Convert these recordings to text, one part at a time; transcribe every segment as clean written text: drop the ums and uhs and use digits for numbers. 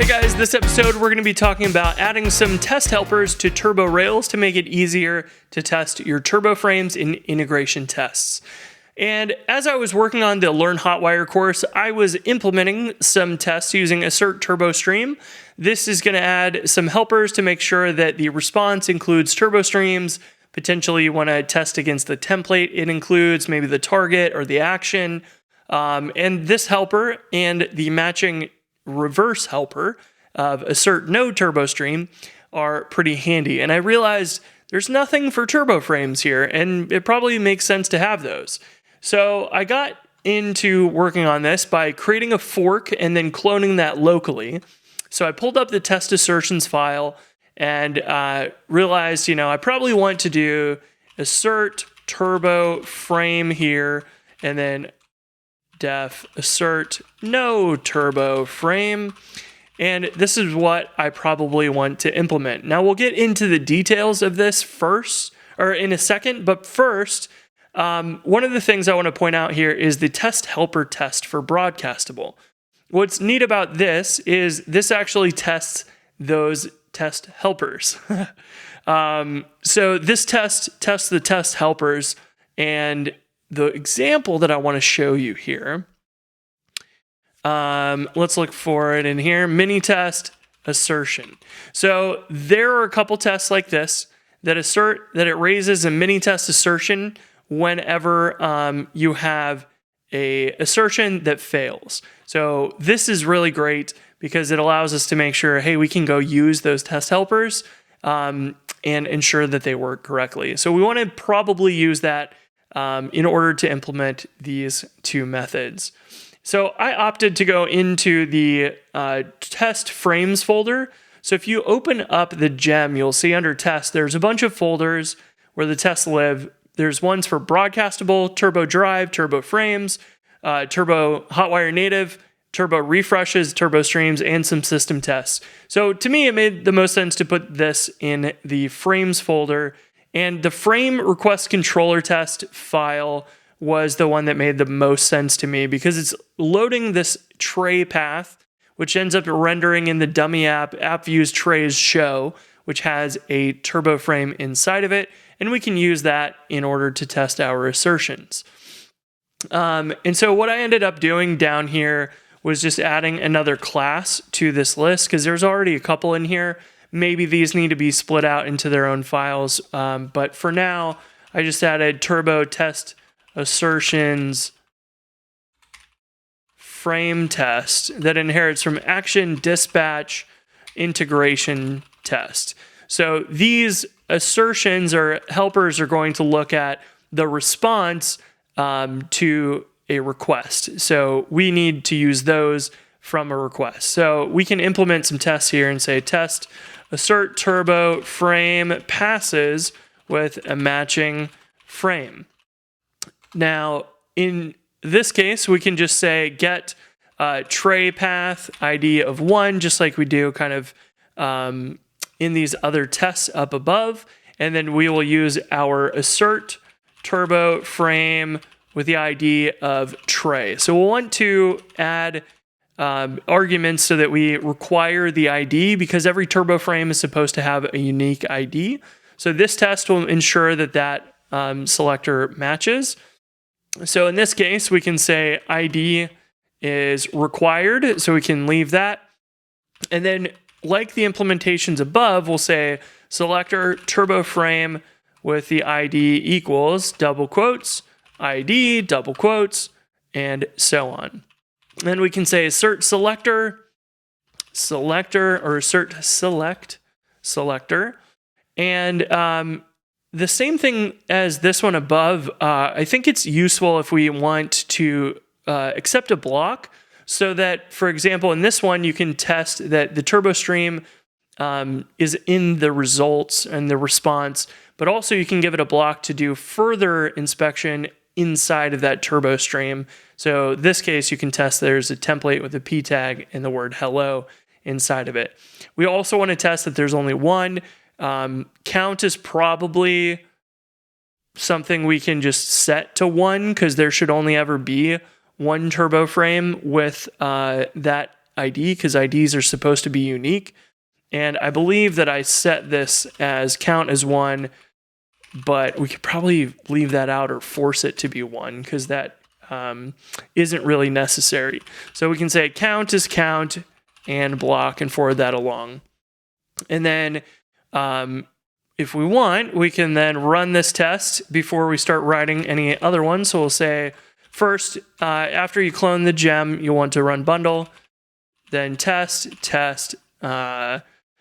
Hey guys, this episode we're going to be talking about adding some test helpers to Turbo Rails to make it easier to test your turbo frames in integration tests. And as I was working on the Learn Hotwire course, I was implementing some tests using Assert Turbo Stream. This is going to add some helpers to make sure that the response includes turbo streams. Potentially you want to test against the template it includes, maybe the target or the action. And this helper and the matching reverse helper of Assert No Turbo Stream are pretty handy. And I realized there's nothing for turbo frames here, and it probably makes sense to have those. So I got into working on this by creating a fork and then cloning that locally. So I pulled up the test assertions file and realized, I probably want to do assert turbo frame here, and then def assert no turbo frame. And this is what I probably want to implement. Now we'll get into the details of this in a second, but first, one of the things I want to point out here is the test helper test for broadcastable. What's neat about this is this actually tests those test helpers. So this test tests the test helpers, and the example that I want to show you here, let's look for it in here, mini test assertion. So there are a couple tests like this that assert that it raises a mini test assertion whenever you have a assertion that fails. So this is really great because it allows us to make sure, hey, we can go use those test helpers and ensure that they work correctly. So we want to probably use that in order to implement these two methods. So I opted to go into the test frames folder. So if you open up the gem, you'll see under test, there's a bunch of folders where the tests live. There's ones for broadcastable, turbo drive, turbo frames, turbo hotwire native, turbo refreshes, turbo streams, and some system tests. So to me, it made the most sense to put this in the frames folder. And the frame request controller test file was the one that made the most sense to me because it's loading this tray path, which ends up rendering in the dummy app views trays show, which has a turbo frame inside of it. And we can use that in order to test our assertions. And so what I ended up doing down here was just adding another class to this list because there's already a couple in here. Maybe these need to be split out into their own files. But for now, I just added turbo test assertions frame test that inherits from action dispatch integration test. So these assertions or helpers are going to look at the response to a request. So we need to use those from a request. So we can implement some tests here and say test assert turbo frame passes with a matching frame. Now, in this case, we can just say get tray path ID of 1, just like we do kind of in these other tests up above. And then we will use our assert turbo frame with the ID of tray. So we'll want to add arguments so that we require the ID because every turbo frame is supposed to have a unique ID. So this test will ensure that that selector matches. So in this case, we can say ID is required, so we can leave that. And then like the implementations above, we'll say selector turbo frame with the ID equals double quotes, ID, double quotes, and so on. Then we can say assert selector, or assert select, selector. And the same thing as this one above, I think it's useful if we want to accept a block so that, for example, in this one, you can test that the turbo stream is in the results and the response, but also you can give it a block to do further inspection inside of that turbo stream. So this case, you can test there's a template with a p tag and the word hello inside of it. We also want to test that there's only one. Count is probably something we can just set to 1 because there should only ever be one turbo frame with that ID because IDs are supposed to be unique. And I believe that I set this as count as 1, but we could probably leave that out or force it to be 1 because that isn't really necessary. So we can say count is count and block and forward that along. And then if we want, we can then run this test before we start writing any other one. So we'll say first, after you clone the gem, you want to run bundle, then test,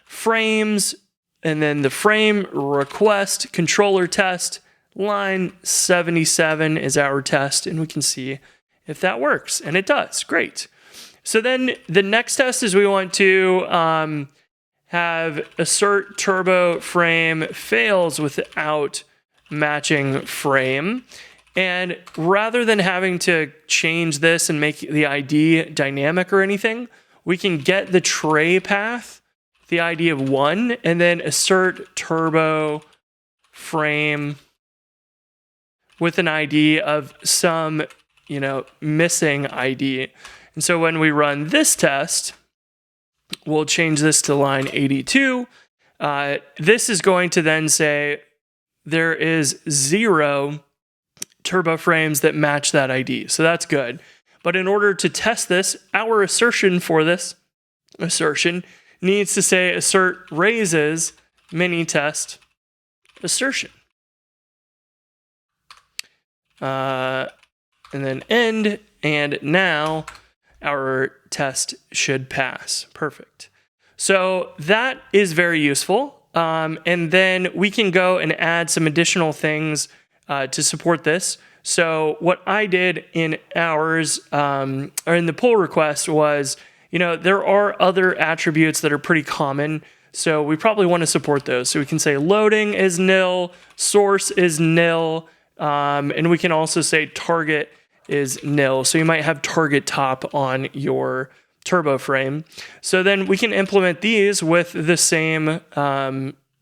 frames, and then the frame request controller test. Line 77 is our test, and we can see if that works, and it does. Great. So then the next test is we want to have assert turbo frame fails without matching frame. And rather than having to change this and make the ID dynamic or anything, we can get the tray path, the ID of 1, and then assert turbo frame with an ID of some, missing ID. And so when we run this test, we'll change this to line 82. This is going to then say there is 0 turbo frames that match that ID. So that's good. But in order to test this, our assertion for this assertion needs to say assert raises mini test assertion. And then end, and now our test should pass. Perfect. So that is very useful. And then we can go and add some additional things to support this. So what I did in ours, or in the pull request was, there are other attributes that are pretty common. So we probably want to support those. So we can say loading is nil, source is nil, and we can also say target is nil. So you might have target top on your turbo frame. So then we can implement these with the same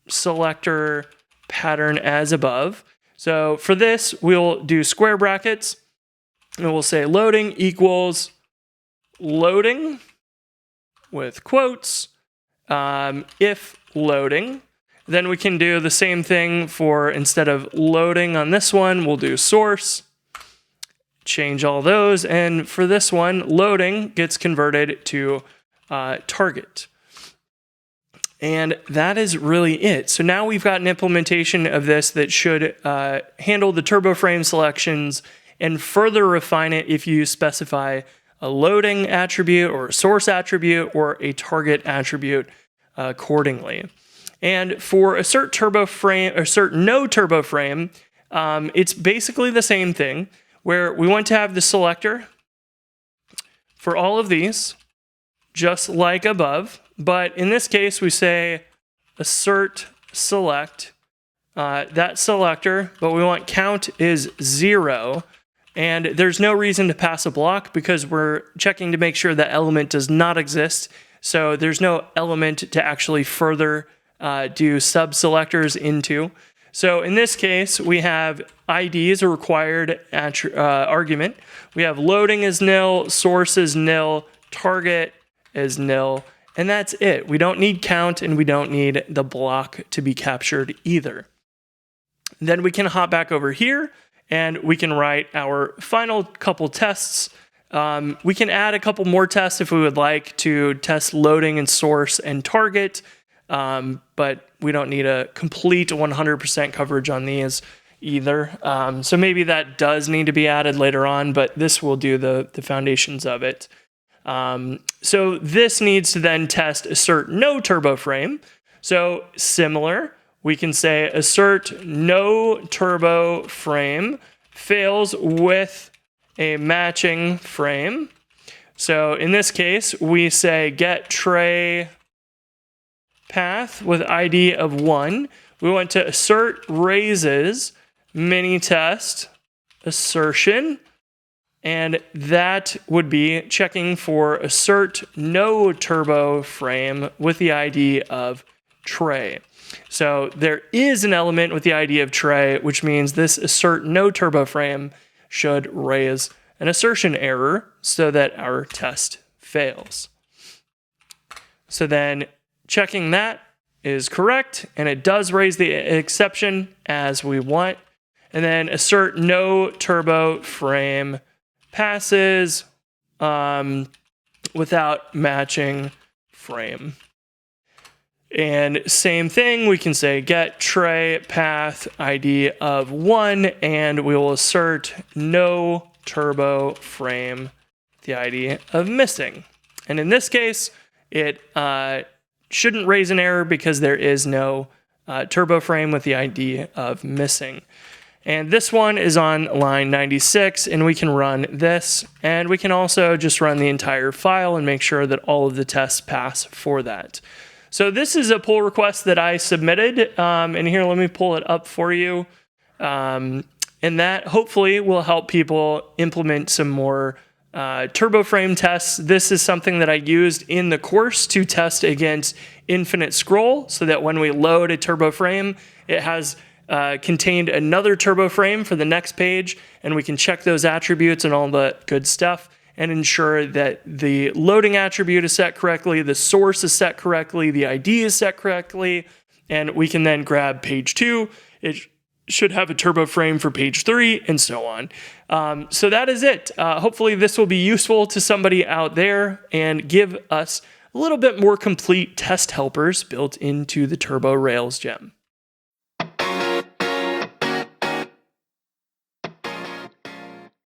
selector pattern as above. So for this, we'll do square brackets, and we'll say loading equals loading with quotes, if loading. Then we can do the same thing for, instead of loading on this one, we'll do source, change all those, and for this one, loading gets converted to target. And that is really it. So now we've got an implementation of this that should handle the turbo frame selections and further refine it if you specify a loading attribute or a source attribute or a target attribute accordingly. And for assert turbo frame, assert no turbo frame, it's basically the same thing where we want to have the selector for all of these, just like above. But in this case, we say assert select that selector, but we want count is 0. And there's no reason to pass a block because we're checking to make sure that element does not exist. So there's no element to actually further do sub-selectors into. So in this case, we have ID as a required argument. We have loading is nil, source is nil, target is nil, and that's it. We don't need count, and we don't need the block to be captured either. Then we can hop back over here, and we can write our final couple tests. We can add a couple more tests if we would like to test loading and source and target, but we don't need a complete 100% coverage on these either. So maybe that does need to be added later on, but this will do the foundations of it. So this needs to then test assert no turbo frame. So similar, we can say assert no turbo frame fails with a matching frame. So in this case, we say get tray path with ID of 1. We want to assert raises mini test assertion, and that would be checking for assert no turbo frame with the ID of tray. So there is an element with the ID of tray, which means this assert no turbo frame should raise an assertion error so that our test fails. So then checking that is correct, and it does raise the exception as we want. And then assert no turbo frame passes without matching frame. And same thing, we can say get tray path ID of 1, and we will assert no turbo frame, the ID of missing. And in this case, it shouldn't raise an error because there is no turbo frame with the ID of missing. And this one is on line 96, and we can run this, and we can also just run the entire file and make sure that all of the tests pass for that. So this is a pull request that I submitted, and here, let me pull it up for you. And that hopefully will help people implement some more turbo frame tests. This is something that I used in the course to test against infinite scroll, so that when we load a turbo frame, it has contained another turbo frame for the next page, and we can check those attributes and all the good stuff and ensure that the loading attribute is set correctly, the source is set correctly, the ID is set correctly, and we can then grab page 2. It should have a turbo frame for page 3, and so on. So that is it. Hopefully this will be useful to somebody out there and give us a little bit more complete test helpers built into the Turbo Rails gem.